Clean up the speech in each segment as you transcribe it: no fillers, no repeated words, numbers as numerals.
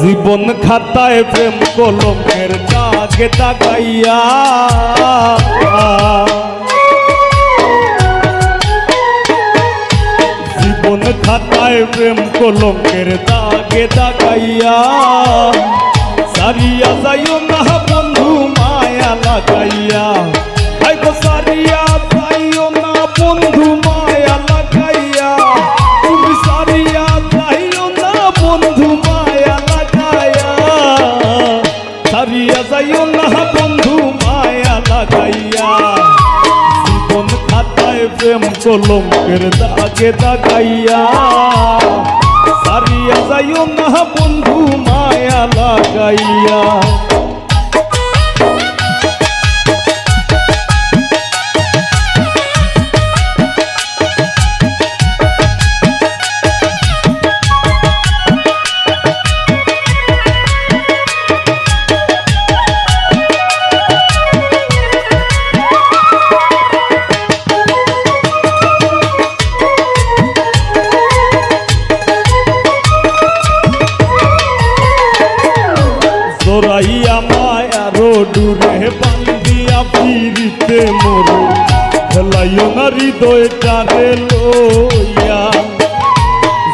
জীবন খাতায় প্রেম কলমের দাগে দাগাইয়া জীবন খাতায় প্রেম কলমের দাগে দাগাইয়া সারিয়া যাইও না বন্ধু মায়া লাগাইয়া আইগো সারিয়া যাইও না বন্ধু মায়া লাগাইয়া তুমি সারিয়া যাইও না বন্ধু মায়া লাগাইয়া সারিয়া যাইও না বন্ধু মায়া লাগাইয়া জীবন খাতায় প্রেম কলমের দাগে দাগাইয়া সারিয়া যাইও না বন্ধু মায়া লাগাইয়া জোরাইয়া মায়ারো ডুরে বান্দিয়া ফিরিতে মোরে খেলাইও না হৃদয়টারে লইয়া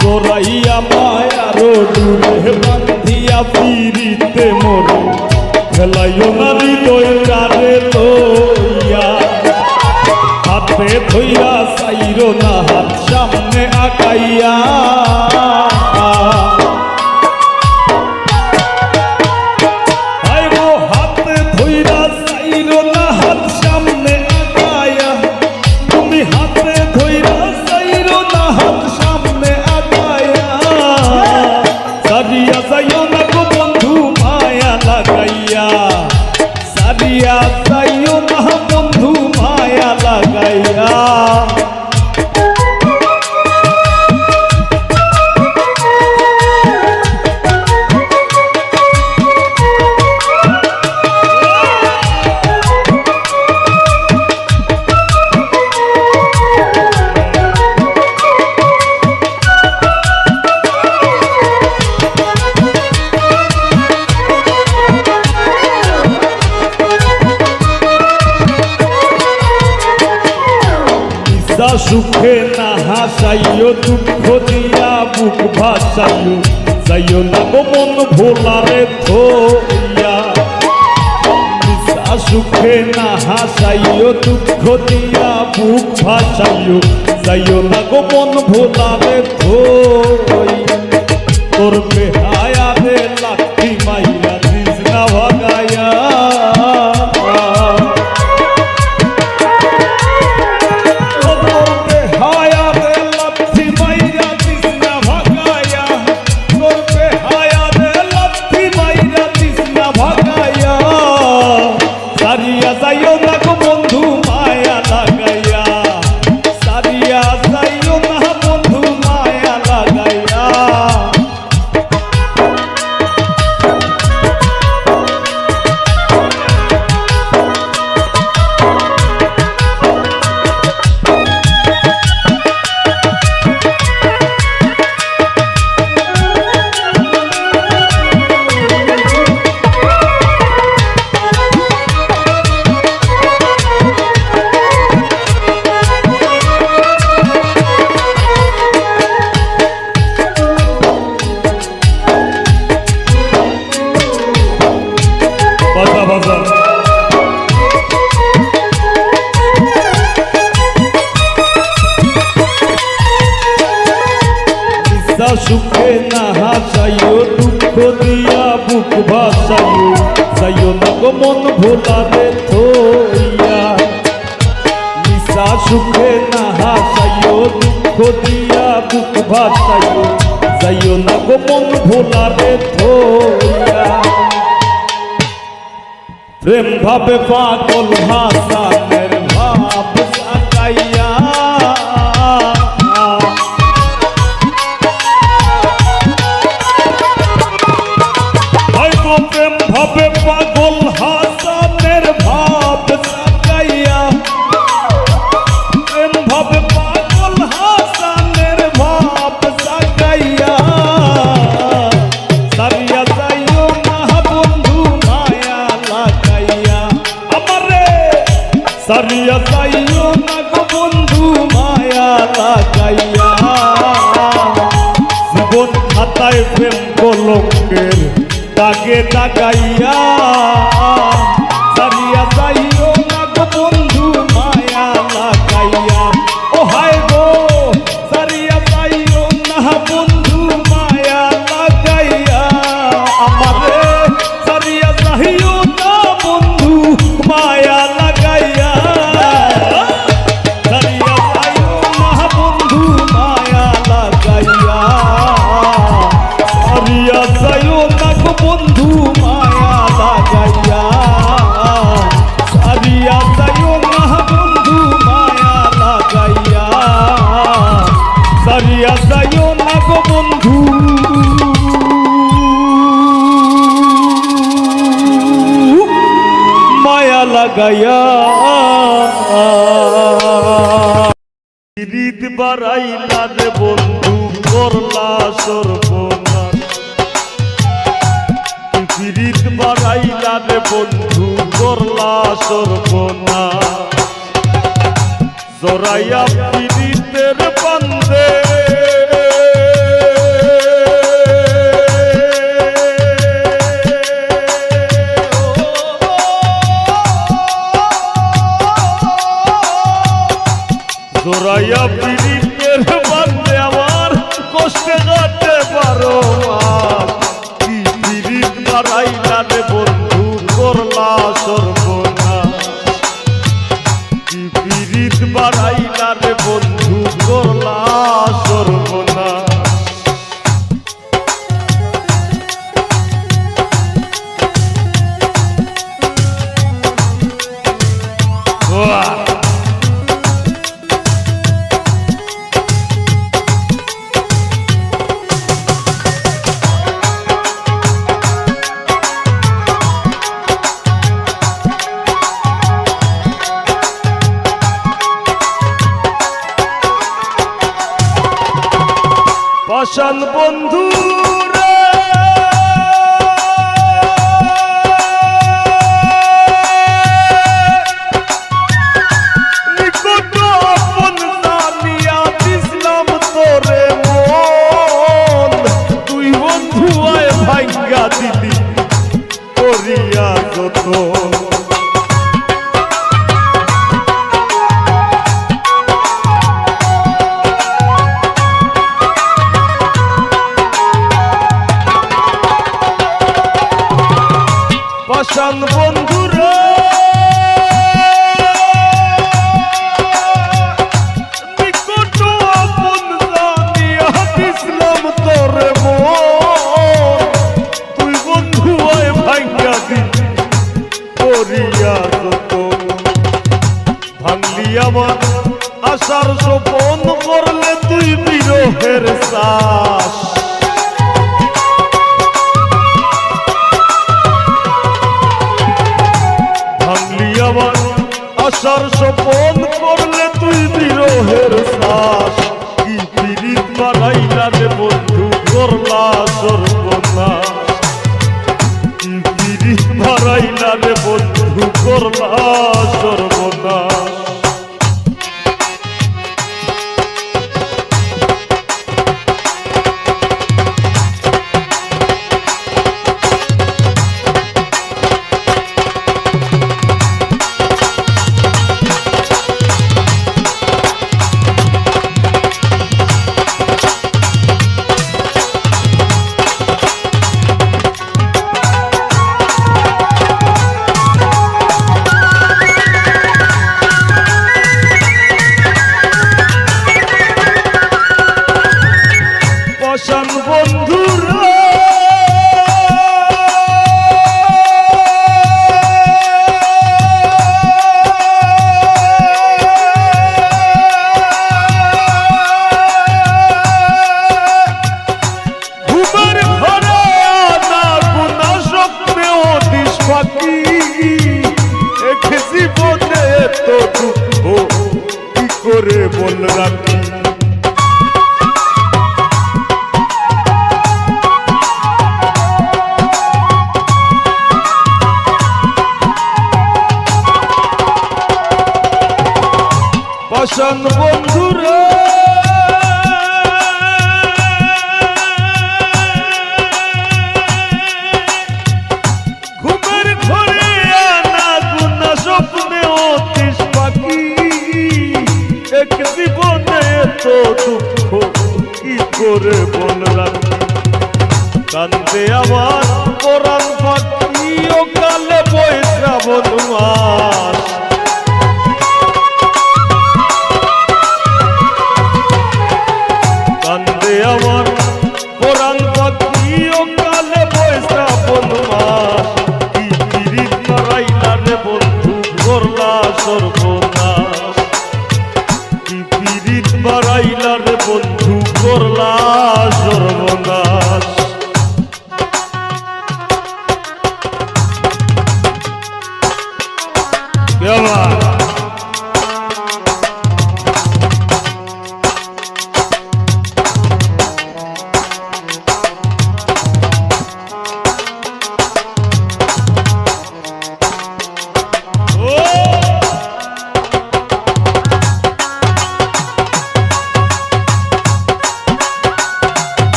জোরাইয়া মায়ারো ডুরে বান্দিয়া ফিরিতে মোরে খেলাইও না হৃদয়টারে লইয়া হাতে ধইরা চাইরো না হাত সামনে আগাইয়া সারিয়া যাইও না গো বন্ধু মায়া লাগাইয়া সারিয়া যাইও না বন্ধু মায়া লাগাইয়া সুখে না হাসাইও দুঃখ দিয়া বুক ভাসাইও যাইও না গো মন ভোলারে থইয়া সুখে না হাসাইও দুঃখ দিয়া বুক ভাসাইও যাইও না গো মন ভোলারে থইয়া তোর বেহায়া রে লাঠি মাইয়া দিস না ভাগাইয়া সারিয়া যাইও না গো বন্ধু মায়া লাগাইয়া সারিয়া যাইও না বন্ধু মায়া লাগাইয়া সুখে না হাসাইও দুঃখ দিয়া বুক ভাসাইও যাইও না গো মন ভোলারে থইয়া নিশা সুখে না হাসাইও দুঃখ দিয়া বুক ভাসাইও যাইও না গো মন ভোলারে থইয়া প্রেম ভাবে পাগল হাসানের ভাব সাকাইয়া প্রেম ভাবে পাগল হাসানের ভাব সাকাইয়া প্রেম ভাবে পাগল হাসানের ভাব সাকাইয়া সারিয়া হায় প্রেম কলঙ্কের দাগে দাগাইয়া সারিয়া যাইও না গো বন্ধু মায়া লাগাইয়া ও হায় গো সারিয়া যাইও না বন্ধু মায়া লাগাইয়া আমারে সারিয়া যাইও না বন্ধু মায়া লাগাইয়া সারিয়া যাইও না বন্ধু মায়া লাগাইয়া সারিয়া যাইও না গো বন্ধু মায়া লাগাইয়া সারিয়া যাইও না বন্ধু মায়া লাগাইয়া সারিয়া যাইও না গো বন্ধু মায়া লাগাইয়া রীত বাড়াইলা রে বন্ধু করলা সর্বনাশ রীত বাড়াইলা রে বন্ধু করলা সর্বনাশ জরাইয়া পীড়িতের বন্দে জোরাইয়া পীড়িতের বান্দে আমার কষ্টে কাটতে পারো কি পীড়িত বাড়াইলা রে বন্ধু করলা সর্বনাশ কি পীড়িত বাড়াইলা রে বন্ধু করলা সর্বনাশ পাষাণ বন্ধু রে নিকট আপন জানিয়া দিছিলাম তোরে মন তুই বন্ধু আয় ভাঙ্গা দিলি করিয়া যতন পাষাণ বন্ধু রে নিকট আপন জানিয়া দিছিলাম তোরে মন তুই বন্ধু আয় ভাঙ্গা দিলি করিয়া যতন ভাঙলি আমার আশার স্বপন করলে তুই বিরহের শ্বাস করে বল রাখি কান্দে আমার পরাণ পাখি ও কালে বই শ্রাবণ মাস কান্দে আমার পরাণ পাখি ও কালে বই শ্রাবণ মাস কি পিরিত নারাইলা রে বন্ধু করলা সর্বনাশ কি পিরিত বাড়াইলা রে বন্ধু করলা সর্বনাশ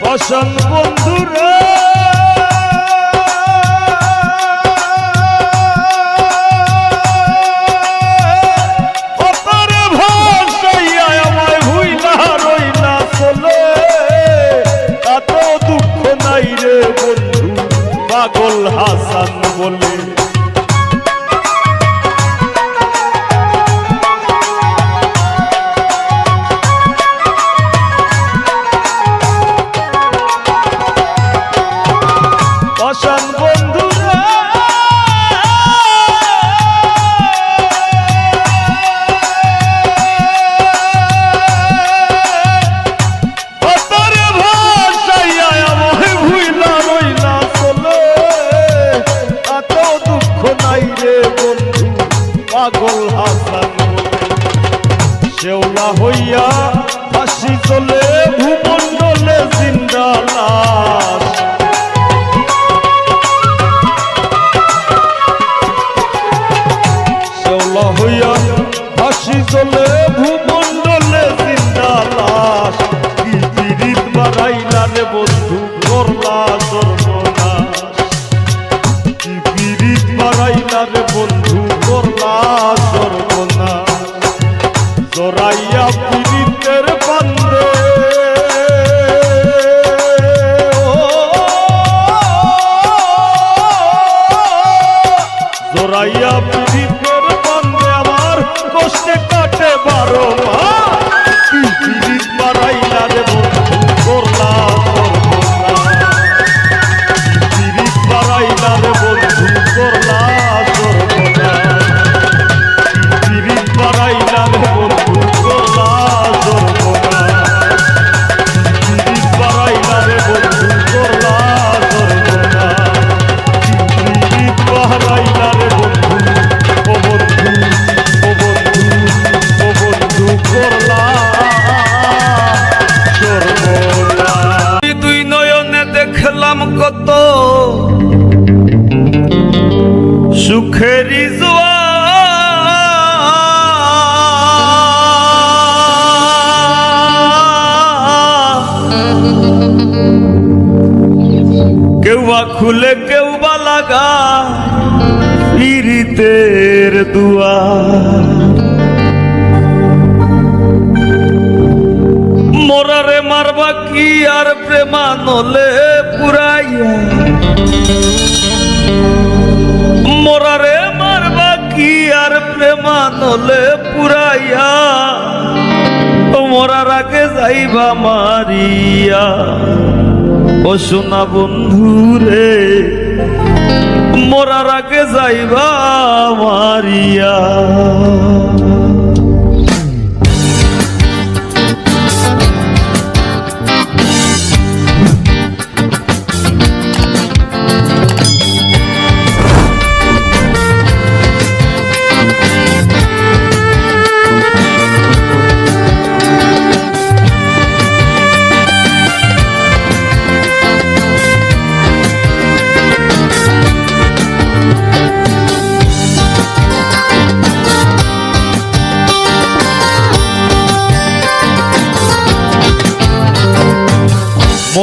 পাষাণ বন্ধুরা অতরে ভাসাইয়া আমায় ভুইলা রইলা চলে এত দুঃখ নাই রে বন্ধু পাগল হাসান বলে পাষাণ বন্ধুরা অতরে ভাসাইয়া আমায় ভুইলা রইলা চলে এত দুঃখ নাই রে বন্ধু পাগল হাসান শেওলা হইয়া হাসি চলে ভূমণ্ডলে জিন্দা লাশ হইয়া হাসি চলে ভূমণ্ডলে জিন্দা লাশ কি পিরিত বাড়াইলা রে বন্ধু করলা সর্বনাশ কি পিরিত বাড়াইলা রে বন্ধু করলা সর্বনাশ জড়াইয়া পিরিতের বান্ধে জড়াইয়া পিরিতের কষ্টে কাটে 12 মাস কি পিরিত বাড়াইলা রে বন্ধু করলা কি পিরিত বাড়াইলা রে বন্ধু করলা সর্বনাশ কি পিরিত বাড়াইলা রে বন্ধু করলা সর্বনাশ কি পিরিত বাড়াইলা রে বন্ধু করলা সর্বনাশ কি পিরিত বাড়াইলা রে বন্ধু ও বন্ধু দুই নয়নে দেখলাম কত সুখেরি জোয়া কেউ বা খুলে কেউ বা লাগা পিরিতের দুয়ার মোরারে মারবা কি আর প্রেমানলে পুরাইয়া মোরারে মারবা কি আর প্রেমানলে পুরাইয়া মোরার আগে যাইবা মারিয়া ও সোনা বন্ধু রে মোরার আগে যাইবা মারিয়া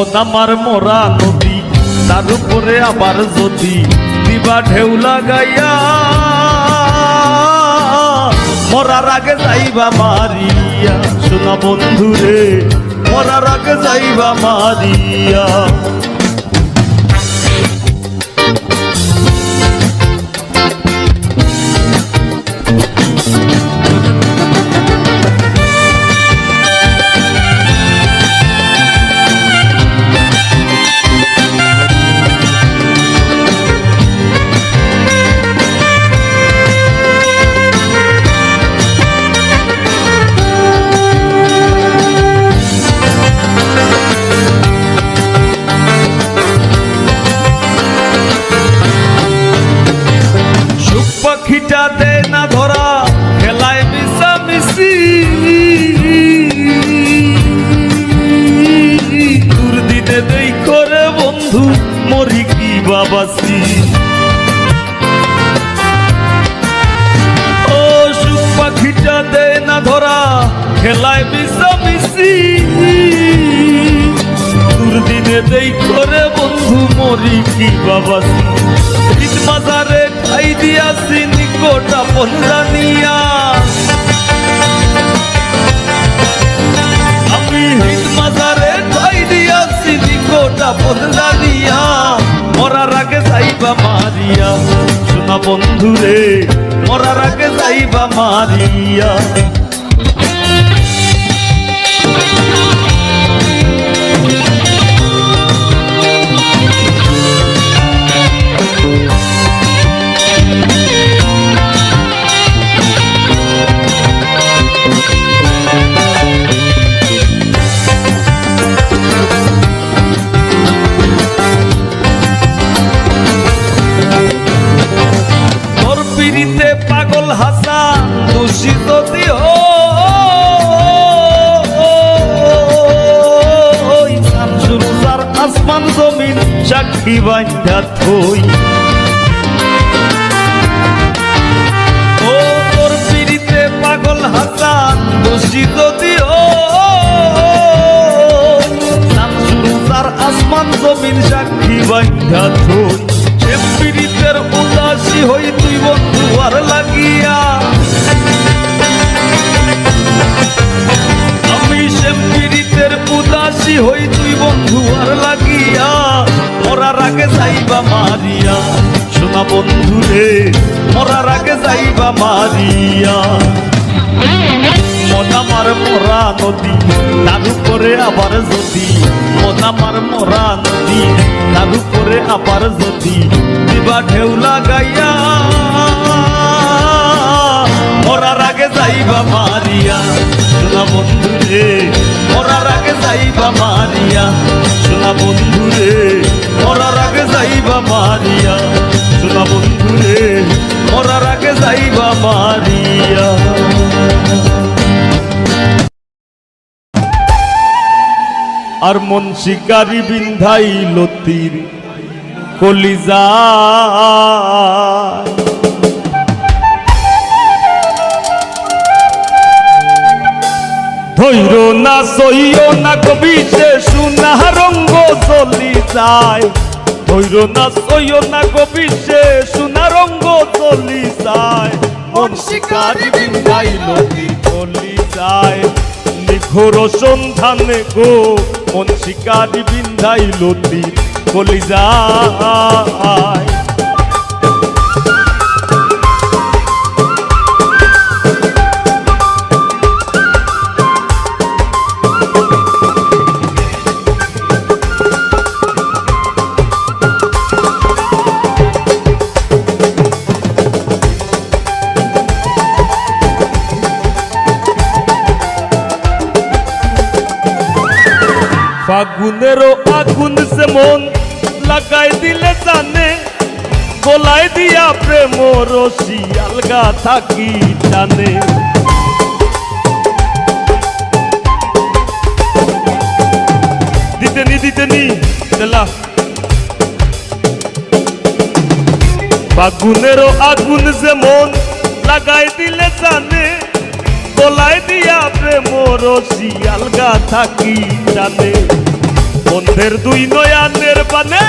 মন আমার মরা নদী, তার উপরে আবার যদি দিবা ঢেউ লাগাইয়া, মরার আগে যাইবা মারিয়া, শোনা বন্ধুরে মরার আগে যাইবা মারিয়া। পাখিটা দেয় না ধরা, খেলায় মিশামিশি, দূর দিতে দেই করে বন্ধু মরি কি বাবাসি। ও সুখ পাখিটা দেয় না ধরা, খেলায় মিশামিশি, দূর দিতে দেই করে বন্ধু মরি কি বাবাসি। ঈদ মাজারে খাই দিয়াছি নিকটা পঞ্জানিয়া, আমি ঈদ মাজারে খাই দিয়াছি নিকটা পঞ্জানিয়া, মরার আগে যাইবা মারিয়া, শোনা বন্ধুরে মরার আগে যাইবা মারিয়া। পাগল হাসান দোষী যদি হই, শামসুল উলার আসমান জমিন সাক্ষী বান্ধা থই। ও তোর পিড়িতে পাগল হাসান দোষী যদি হই, শামসুল উলার আসমান জমিন সাক্ষী বান্ধা থই। সে পিড়িতের উদাসী হই তুই বন্ধু আর লাগিয়া, আমি সে পীড়িতের উদাসী হই তুই বন্ধু আর লাগিয়া, মরার আগে যাইবা মারিয়া, শোনা বন্ধুরে মরার আগে যাইবা মারিয়া। মন আমার মরা নদী, তার উপরে আবার যদি, মন আমার মরা নদী, তার উপরে আবার যদি দিবা ঢেউ লাগাইয়া, মরার আগে যাইবা মারিয়া, শোনা বন্ধুরে মরার আগে যাইবা মারিয়া, শোনা বন্ধুরে মরার আগে যাইবা মারিয়া, শোনা বন্ধুরে মরার আগে যাইবা মারিয়া। আর মন শিকারি বিন্ধাইল তীর কলিজা, ধৈর না সইও না কবি সে সোনা রঙ্গ চলি যায়, ধৈর না সইও না কবি সে সোনা রঙ্গ চলি যায়, মন শিকারি বিন্ধাইল তীর কলি যায়, নিঘোর সন্ধানে গো মন শিকারি বিন্ধাইল তীর কলিজায়। ফাগুনেরও আগুন সে মন লাগাই দিলে জানে, গোলাই দিয়া প্রেম রশি আলগা থাকি টানে। দিতেনি দেলা ফাগুনেরও আগুন সে মন লাগাই দিলে জানে, গোলাই দিয়া প্রেম রশি আলগা থাকি টানে। বন্ধের দুই নয়ানের বানে,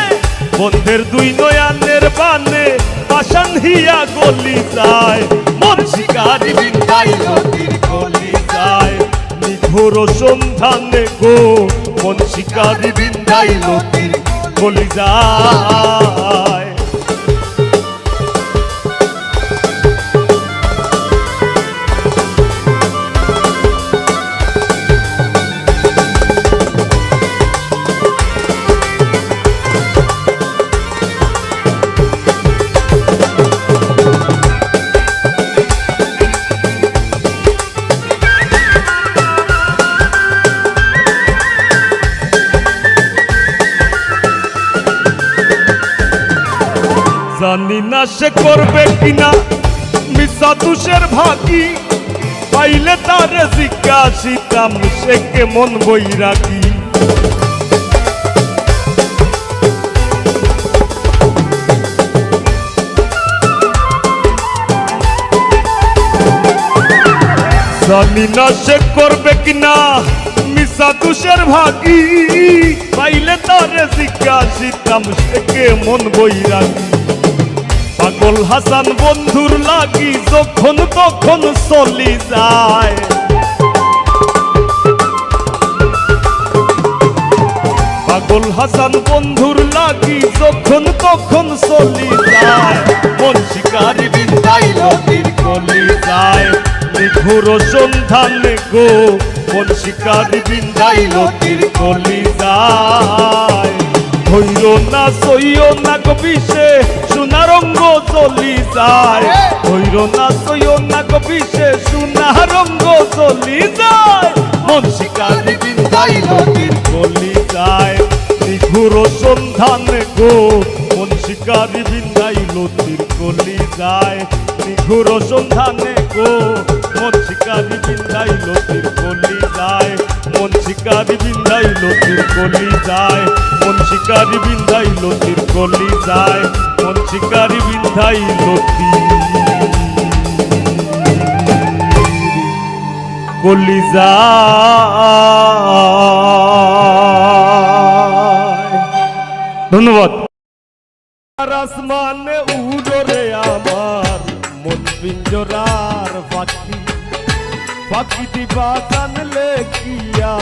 বন্ধের দুই নয়ানের বানে পাশান হিয়া গলি যায়, মন শিকারি বিন্দাইল তীর গলি যায়, নিঘোর সন্ধানে গো মন শিকারি বিন্দাইল তীর গলি যায়। জানি না সে করবে কিনা মিশা তুষের ভাগি, পাইলে তার জিজ্ঞাসিতাম সে কেমন বৈরাগী। জানি না সে করবে কিনা মিশা তুষের ভাগি, পাইলে তার জিজ্ঞাসিতাম সে কেমন বৈরাগী। পাগল হাসান বন্ধুর লাগি যখন তখন চলি যায়, পাগল হাসান বন্ধুর লাগি যখন তখন চলি যায়, মন শিকারি বিন্দাইল তীর গলি যায়, নিঘোর সন্ধানে গো মন শিকারি বিন্দাইল তীর গলি যায়। হইল না সইও না কবিষে সোনারঙ্গ চলি যায়, হইল না সইও না কবিষে সোনারঙ্গ চলি যায়, মন শিকারি বিন্দাইল তীর গলি যায়, নিঘোর সন্ধানে গো মন শিকারি বিন্দাইল তীর গলি যায়, নিঘোর সন্ধানে গো মন শিকারি বিন্দাইল তীর গলি যায়, মন শিকারি বিন্দাইল তীর গলি যায়, মন শিকারি বিন্দাইল তীর গলি যায়, মন শিকারি বিন্দাইল তীর গলি যায়। ধন্যবাদ। আসমানে উড়রে আমার মন পিঞ্জরার পাখি, পাখি দিবা জানলে কিয়া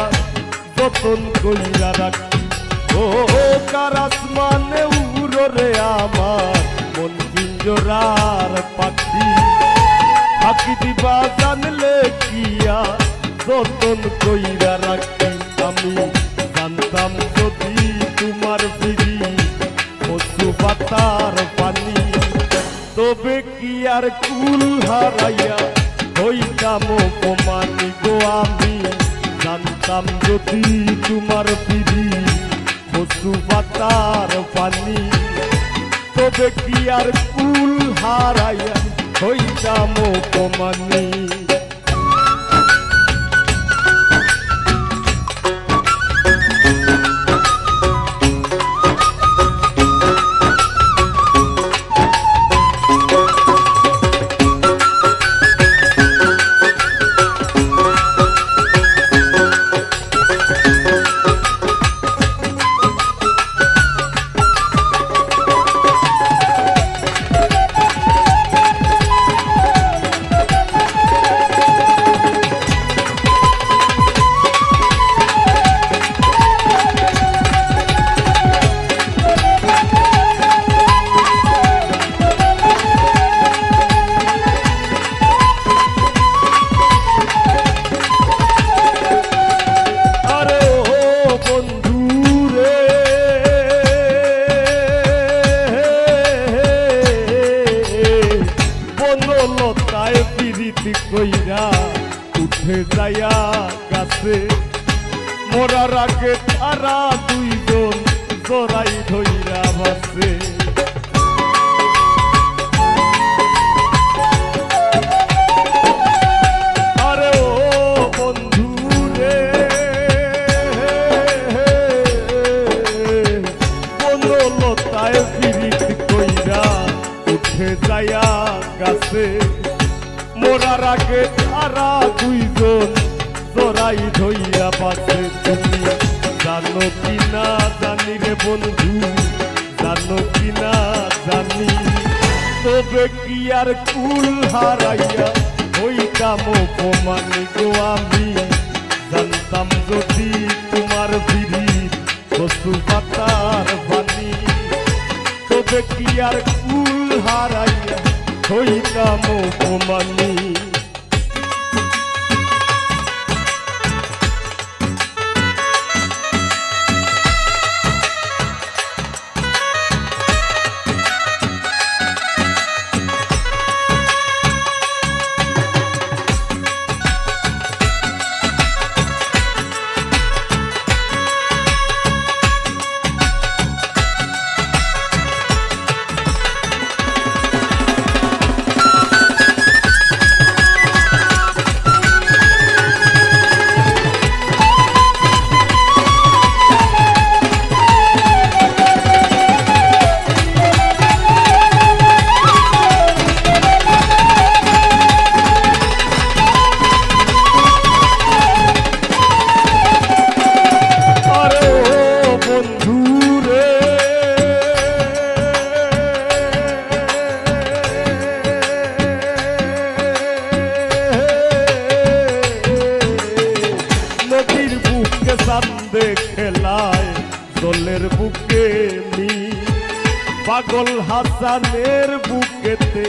যতন কইরা রাখি, ও কার আসমানে উড়রে আমার মন পিঞ্জরার পাখি, পাখি দিবা জানলে কিয়া যতন কইরা রাখি। আমি জানতাম যদি তোমার ফিরি কচু পাতার পানি, তবে কি আর কুল হারাইয়া হইতাম অপমানি গো। আমি জানতাম যদি তোমার ফিরি কচু পাতার পানি, তবে কি আর কুল হারাইয়া হইতাম অপমানি। কইরা উঠে যায়া গাছে, মরার আগে তারা দুইজন জড়াই ধইরা বাসে। আরে ও বন্ধু রে, বনলতায় পিরিত কইরা উঠে যায়া গাছে, মোরার আগে তারা দুইজন জড়াই ধইরা বাসে। তুমি জানো জানো কি না জানি রে বন্ধু, জানো কি না জানি, তবে কি আর কুল হারাইয়া হইতাম অপমানি গো আমি। জানতাম যদি তোমার বিড়ির কচু পাতার বাণী, তবে কি আর কুল হারাইয়া হইতাম অপমানি। চাঁদে খেলায় জলের বুকে মি, পাগল হাসানের বুকেতে